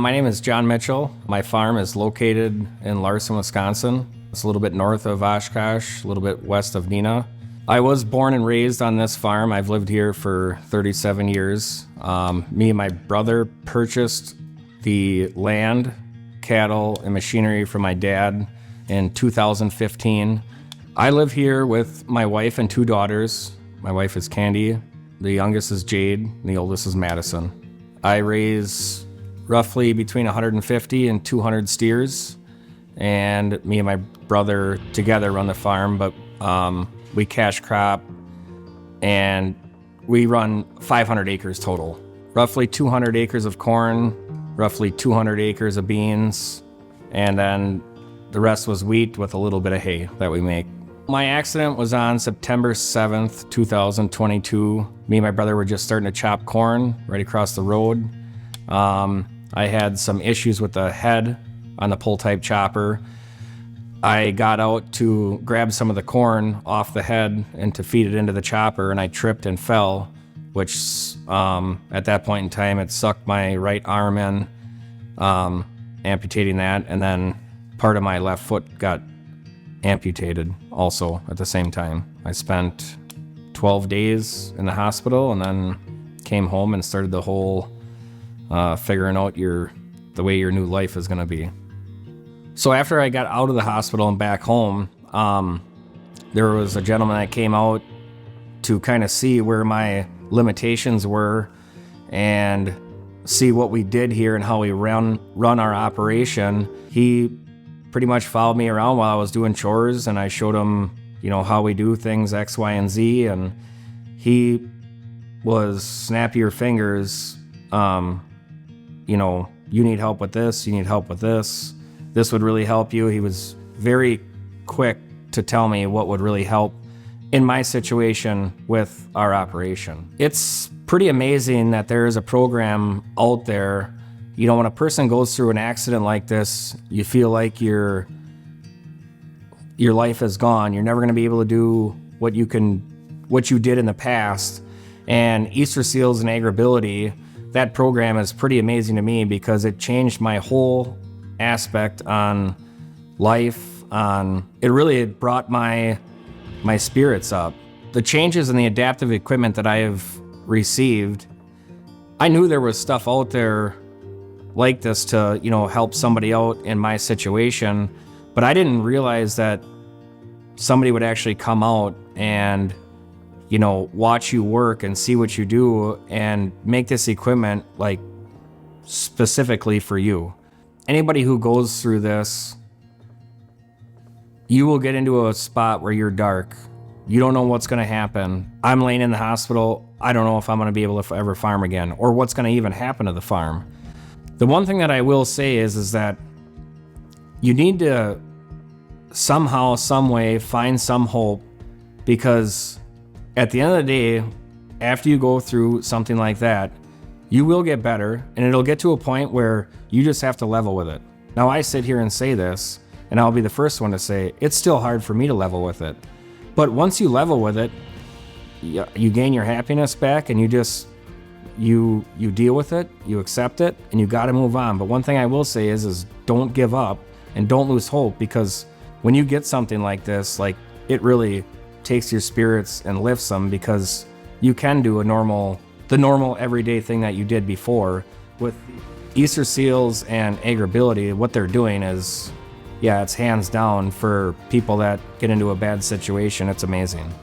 My name is John Mitchell. My farm is located in Larson, Wisconsin. It's a little bit north of Oshkosh, a little bit west of Neenah. I was born and raised on this farm. I've lived here for 37 years. Me and my brother purchased the land, cattle, and machinery from my dad in 2015. I live here with my wife and two daughters. My wife is Candy, the youngest is Jade, and the oldest is Madison. I raise roughly between 150 and 200 steers, and me and my brother together run the farm, but we cash crop, and we run 500 acres total. Roughly 200 acres of corn, roughly 200 acres of beans, and then the rest was wheat with a little bit of hay that we make. My accident was on September 7th, 2022. Me and my brother were just starting to chop corn right across the road. I had some issues with the head on the pull-type chopper. I got out to grab some of the corn off the head and to feed it into the chopper, and I tripped and fell, which at that point in time, it sucked my right arm in, amputating that, and then part of my left foot got amputated also at the same time. I spent 12 days in the hospital and then came home and started the whole figuring out the way your new life is gonna be. So after I got out of the hospital and back home, there was a gentleman that came out to kind of see where my limitations were and see what we did here and how we run our operation. He pretty much followed me around while I was doing chores, and I showed him, how we do things X, Y, and Z, and he was snap your fingers, you need help with this, you need help with this. This would really help you. He was very quick to tell me what would really help in my situation with our operation. It's pretty amazing that there is a program out there. When a person goes through an accident like this, you feel like your life is gone. You're never gonna be able to do what you did in the past. And Easterseals and AgrAbility, that program is pretty amazing to me because it changed my whole aspect on life. It really brought my spirits up. The changes in the adaptive equipment that I have received, I knew there was stuff out there like this to help somebody out in my situation, but I didn't realize that somebody would actually come out and watch you work and see what you do and make this equipment like specifically for you. Anybody who goes through this, you will get into a spot where you're dark. You don't know what's gonna happen. I'm laying in the hospital. I don't know if I'm gonna be able to ever farm again or what's gonna even happen to the farm. The one thing that I will say is that you need to somehow, some way find some hope, because at the end of the day, after you go through something like that, you will get better, and it'll get to a point where you just have to level with it. Now, I sit here and say this, and I'll be the first one to say, it's still hard for me to level with it. But once you level with it, you gain your happiness back, and you deal with it, you accept it, and you gotta move on. But one thing I will say is don't give up and don't lose hope, because when you get something like this, it really takes your spirits and lifts them, because you can do the normal everyday thing that you did before. With Easterseals and AgrAbility, what they're doing is, it's hands down for people that get into a bad situation. It's amazing.